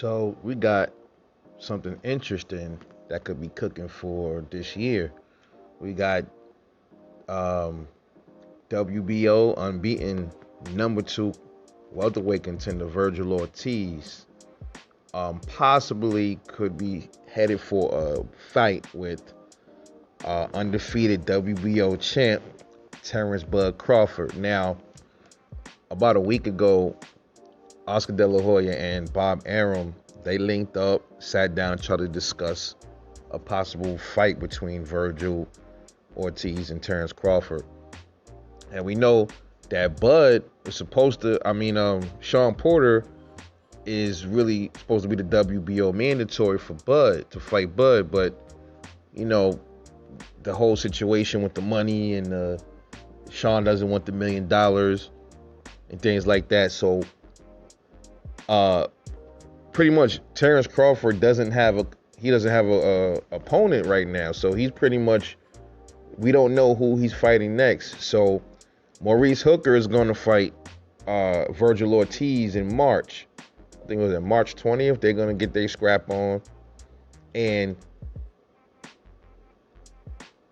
So we got something interesting that could be cooking for this year. We got um, WBO unbeaten number 2 welterweight contender Vergil Ortiz. Possibly could be headed for a fight with undefeated WBO champ Terence Bud Crawford. Now, about a week ago, Oscar De La Hoya and Bob Arum, they linked up, sat down, tried to discuss a possible fight between Vergil Ortiz and Terence Crawford. And we know that Bud is supposed to, Sean Porter is really supposed to be the WBO mandatory for Bud, to fight Bud. But, you know, the whole situation with the money and Sean doesn't want the $1 million and things like that. So, pretty much Terence Crawford doesn't have a opponent right now. So he's pretty much, we don't know who he's fighting next. So Maurice Hooker is going to fight Vergil Ortiz in March. I think it was March 20th. They're going to get their scrap on. And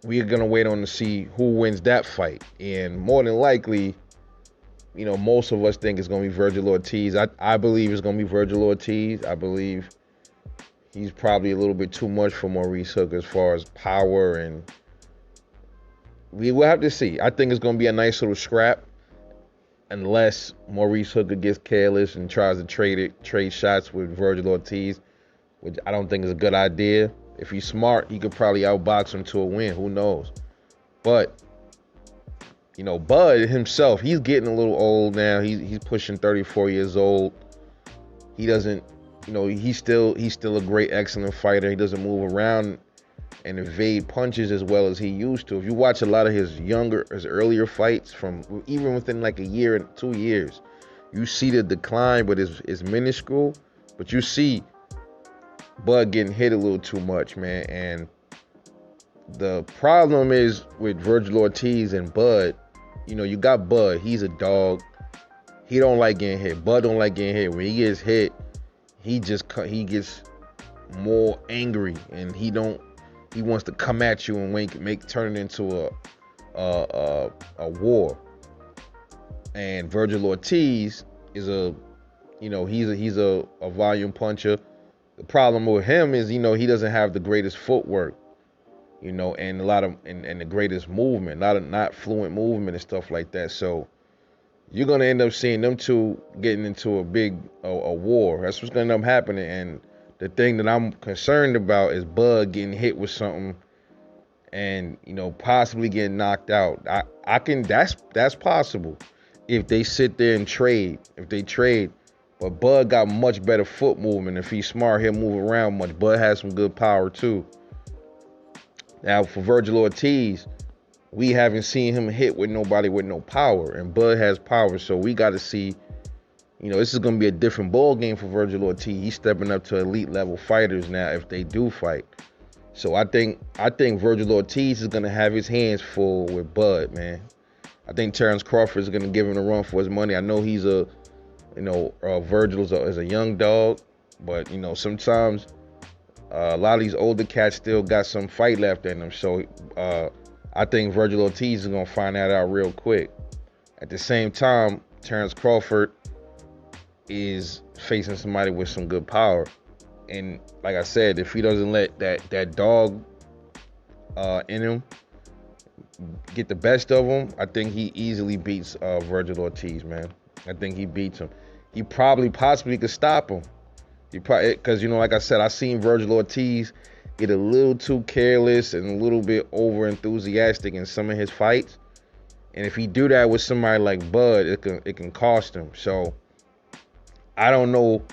we're going to wait on to see who wins that fight. And more than likely, you know, most of us think it's going to be Vergil Ortiz. I believe it's going to be Vergil Ortiz. I believe he's probably a little bit too much for Maurice Hooker as far as power, and we will have to see. I think it's going to be a nice little scrap unless Maurice Hooker gets careless and tries to trade shots with Vergil Ortiz, which I don't think is a good idea. If he's smart, he could probably outbox him to a win. Who knows? But you know, Bud himself, he's getting a little old now. He's pushing 34 years old. He doesn't, you know, he's still a great, excellent fighter. He doesn't move around and evade punches as well as he used to. If you watch a lot of his earlier fights from even within like a year and 2 years, you see the decline, but it's minuscule. But you see Bud getting hit a little too much, man. And the problem is with Vergil Ortiz and Bud, you know, you got Bud. He's a dog. He don't like getting hit. Bud don't like getting hit. When he gets hit, he gets more angry, and he wants to come at you and turn it into a war. And Vergil Ortiz is he's a volume puncher. The problem with him is, you know, he doesn't have the greatest footwork, you know, and the greatest movement, not fluent movement and stuff like that. So you're gonna end up seeing them two getting into a big war. That's what's gonna end up happening. And the thing that I'm concerned about is Bud getting hit with something, and you know, possibly getting knocked out. That's possible if they sit there and trade. If they trade. But Bud got much better foot movement. If he's smart, he'll move around much. Bud has some good power too. Now for Vergil Ortiz, we haven't seen him hit with nobody with no power, and Bud has power. So we got to see, you know, this is going to be a different ball game for Vergil Ortiz. He's stepping up to elite level fighters now if they do fight. So I think Vergil Ortiz is going to have his hands full with Bud, man. I think Terence Crawford is going to give him a run for his money. I know he's Vergil is a young dog, but you know, sometimes a lot of these older cats still got some fight left in them. So I think Vergil Ortiz is going to find that out real quick. At the same time, Terence Crawford is facing somebody with some good power. And like I said, if he doesn't let that dog in him get the best of him, I think he easily beats Vergil Ortiz, man. I think he beats him. He possibly could stop him. Because, you know, like I said, I seen Vergil Ortiz get a little too careless and a little bit over enthusiastic in some of his fights. And if he do that with somebody like Bud, it can cost him. So I don't know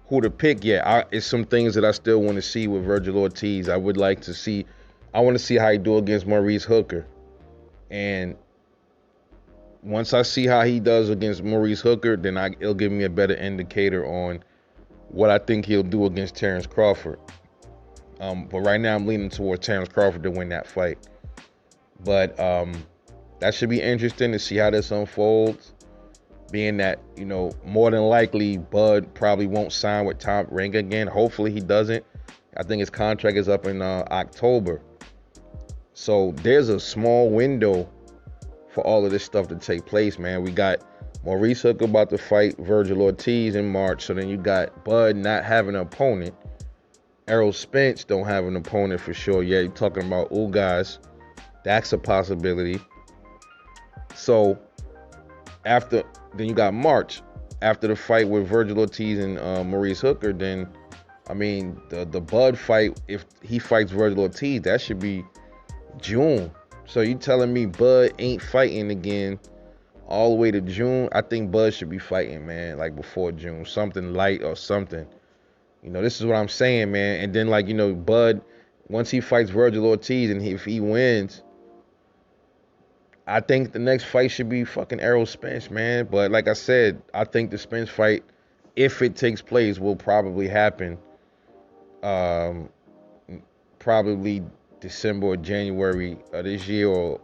who to pick yet. It's some things that I still want to see with Vergil Ortiz. I want to see how he do against Maurice Hooker. And once I see how he does against Maurice Hooker, then it'll give me a better indicator on what I think he'll do against Terence Crawford. But right now I'm leaning towards Terence Crawford to win that fight. But that should be interesting to see how this unfolds. being that, you know, more than likely Bud probably won't sign with Top Rank again. Hopefully he doesn't. I think his contract is up in October. So there's a small window for all of this stuff to take place, man. We got Maurice Hooker about to fight Vergil Ortiz in March. So then you got Bud not having an opponent. Errol Spence don't have an opponent for sure. Yeah, you're talking about Ugas. That's a possibility. So then you got March. After the fight with Vergil Ortiz and Maurice Hooker, then, I mean, the Bud fight, if he fights Vergil Ortiz, that should be June. So you telling me Bud ain't fighting again all the way to June? I think Bud should be fighting, man, like before June. Something light or something. You know, this is what I'm saying, man. And then, like, you know, Bud, once he fights Vergil Ortiz and if he wins, I think the next fight should be fucking Errol Spence, man. But like I said, I think the Spence fight, if it takes place, will probably happen probably December or January of this year, or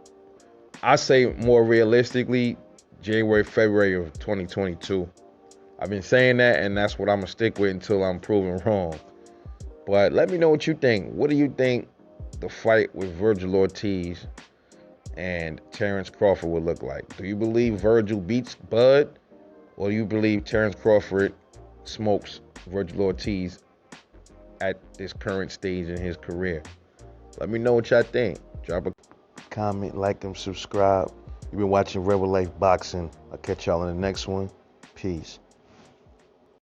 I say more realistically, January, February of 2022. I've been saying that, and that's what I'm going to stick with until I'm proven wrong. But let me know what you think. What do you think the fight with Vergil Ortiz and Terence Crawford would look like? Do you believe Vergil beats Bud, or do you believe Terence Crawford smokes Vergil Ortiz at this current stage in his career? Let me know what y'all think. Drop a comment, like, and subscribe. You've been watching Rebel Life Boxing. I'll catch y'all in the next one. Peace.